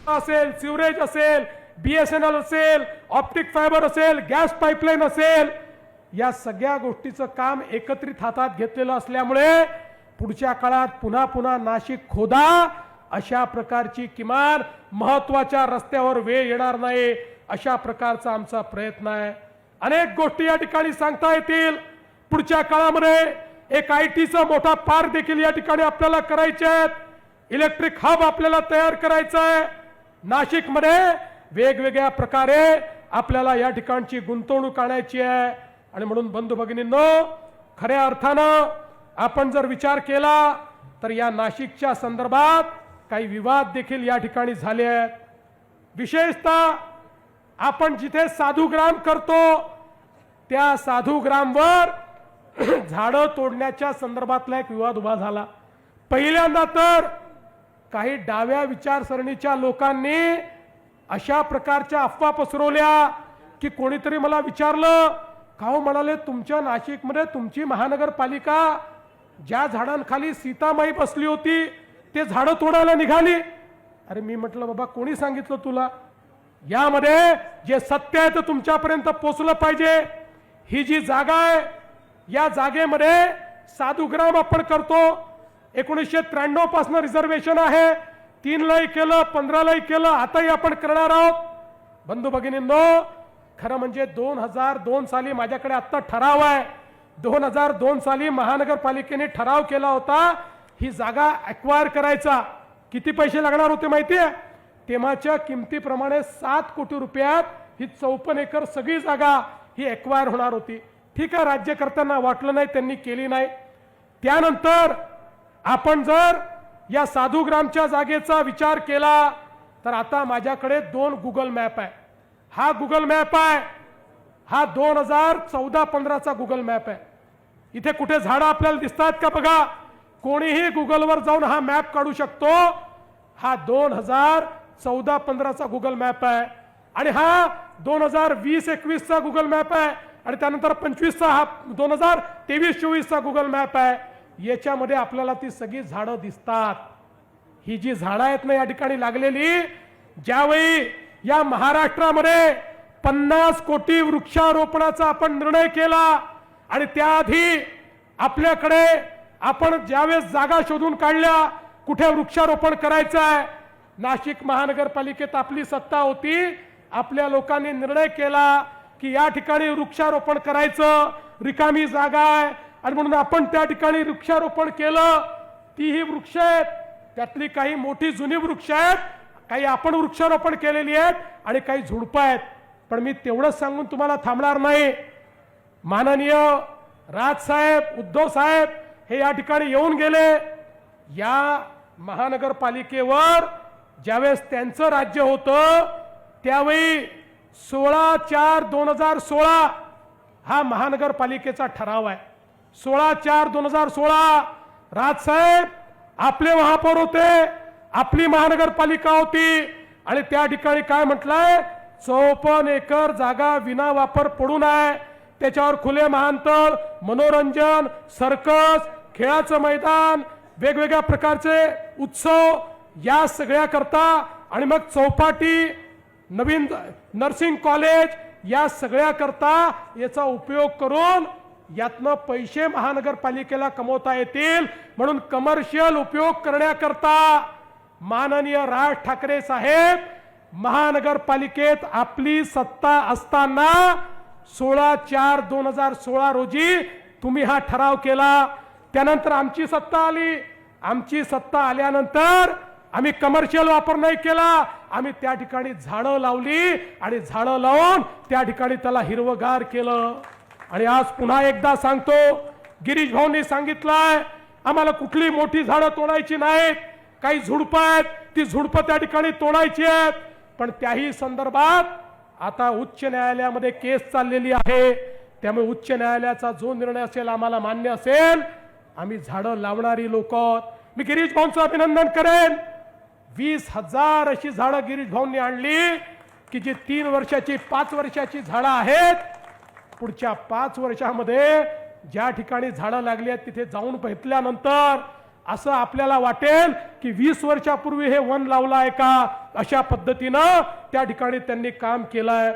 असेल, सिवरेज असेल, BSNL असेल, ऑप्टिक फायबर असेल, गॅस पाईपलाईन असेल, या सगळ्या गोष्टीचं काम एकत्रित हातात घेतलेलं असल्यामुळे पुढच्या काळात पुन्हा पुन्हा नाशिक खोदा अशा प्रकारची किमान महत्त्वाच्या रस्त्यावर वेळ येणार नाही, अशा प्रकारचा आमचा प्रयत्न आहे। अनेक गोष्टी या ठिकाणी सांगता येतील। पुढच्या काळामध्ये एक ITचा मोठा पार्क देखील या ठिकाणी आपल्याला करायचे आहेत। इलेक्ट्रिक हब आपल्याला तयार करायचा आहे। नाशिकमध्ये वेगवेगळ्या प्रकारे आपल्याला या ठिकाणची गुंतवणूक आणायची आहे। आणि म्हणून बंधू भगिनींनो, खऱ्या अर्थानं आपण जर विचार केला तर या नाशिकच्या संदर्भात काही विवाद देखील या ठिकाणी झाले आहेत। विशेषतः आपण जिथे साधुग्राम करतो त्या साधुग्रामवर झाडं तोडण्याच्या संदर्भातला एक विवाद उभा झाला। पहिल्यांदा तर काही डाव्या विचारसरणीच्या लोकांनी अशा प्रकारच्या अफवा पसरवल्या की कोणीतरी मला विचारलं, का हो म्हणाले तुमच्या नाशिकमध्ये तुमची महानगरपालिका ज्या झाडांखाली सीतामाई बसली होती ते झाडं तोडायला निघाली। अरे मी म्हटलं बाबा कोणी सांगितलं तुला? यामध्ये जे सत्य आहे ते तुमच्यापर्यंत पोहोचलं पाहिजे। ही जी जागा आहे या जागेमध्ये साधुग्राम आपण करतो। 1993 पासून रिझर्वेशन आहे। 3 लाही केलं, 15 लाही केलं, आताही आपण करणार आहोत। बंधू भगिनींनो, खरं म्हणजे 2002 साली माझ्याकडे आता ठराव आहे। 2002 साली महानगरपालिकेने ठराव केला होता ही जागा ॲक्वायर करायचा। किती पैसे लागणार होते माहिती आहे? तेव्हाच्या किमतीप्रमाणे 7 कोटी रुपयात ही 54 एकर सगळी जागा ही ॲक्वायर होणार होती। ठीक आहे, राज्यकर्त्यांना वाटलं नाही, त्यांनी केली नाही। त्यानंतर आपण जर या साधुग्रामच्या जागेचा विचार केला तर आता माझ्याकडे 2 गुगल मॅप आहे। हा गुगल मॅप आहे, हा 2014-15चा गुगल मॅप आहे। इथे कुठे झाडं आपल्याला दिसतात का बघा? कोणीही गुगलवर जाऊन हा मॅप काढू शकतो। हा 2014-15चा गुगल मॅप आहे आणि हा 2020-21चा गुगल मॅप आहे आणि त्यानंतर 25चा हा 2023-24चा गुगल मॅप आहे। याच्यामध्ये आपल्याला ती सगळी झाडं दिसतात। ही जी झाडं आहेत ना या ठिकाणी लागलेली, ज्यावेळी या महाराष्ट्रामध्ये 50 कोटी वृक्षारोपणाचा आपण निर्णय केला आणि त्याआधी आपल्याकडे आपण ज्यावेळेस जागा शोधून काढल्या कुठे वृक्षारोपण करायचं आहे, नाशिक महानगरपालिकेत आपली सत्ता होती, आपल्या लोकांनी निर्णय केला की या ठिकाणी वृक्षारोपण करायचं, रिकामी जागा आहे आणि म्हणून आपण त्या ठिकाणी वृक्षारोपण केलं। ती ही वृक्ष आहेत, त्यातली काही मोठी जुनी वृक्ष आहेत, काही आपण वृक्षारोपण केलेली आहेत आणि काही झुडपं आहेत। पण मी तेवढंच सांगून तुम्हाला थांबणार नाही। माननीय राजसाहेब, उद्धव साहेब हे या ठिकाणी येऊन गेले। या महानगरपालिकेवर ज्यावेळेस त्यांचं राज्य होतं त्यावेळी 16/4/2016 हा महानगरपालिकेचा ठराव आहे। 16/4/2016 राजसाहेब आपले महापौर होते, आपली महानगरपालिका होती आणि त्या ठिकाणी काय म्हटलंय, 54 एकर जागा विना वापर पडून आहे। त्याच्यावर खुले महांतळ, मनोरंजन, सर्कस, खेळाचं मैदान, वेगवेगळ्या प्रकारचे उत्सव या सगळ्या करता आणि मग चौपाटी, नवीन नर्सिंग कॉलेज या सगळ्या करता याचा उपयोग करून यातनं पैसे महानगरपालिकेला कमवता येतील म्हणून कमर्शियल उपयोग करण्याकरता माननीय राज ठाकरे साहेब महानगरपालिकेत आपली सत्ता असताना 16/4/2016 रोजी तुम्ही हा ठराव केला। त्यानंतर आमची सत्ता आली। आमची सत्ता आल्यानंतर आम्ही कमर्शियल वापर नाही केला, आम्ही त्या ठिकाणी झाडं लावली आणि झाडं लावून त्या ठिकाणी त्याला हिरवगार केलं। आणि आज पुन्हा एकदा सांगतो, गिरीश भाऊंनी सांगितलंय आम्हाला कुठली मोठी झाडं तोडायची नाहीत, काही झुडपं आहेत ती झुडपं त्या ठिकाणी तोडायची आहेत। पण त्याही संदर्भात आता उच्च न्यायालयामध्ये केस चाललेली आहे, त्यामुळे उच्च न्यायालयाचा जो निर्णय असेल आम्हाला मान्य असेल। आम्ही झाडं लावणारी लोक आहोत। मी गिरीश भाऊंचं अभिनंदन करेन। 20,000 अशी झाडं गिरीश भाऊंनी आणली की जी 3 वर्षाची 5 वर्षाची झाडं आहेत। पुढच्या 5 वर्षामध्ये ज्या ठिकाणी झाडं लागली आहेत तिथे जाऊन भेटल्यानंतर असं आपल्याला वाटेल की 20 वर्षापूर्वी हे वन लावलं आहे का, अशा पद्धतीनं त्या ठिकाणी त्यांनी काम केलंय.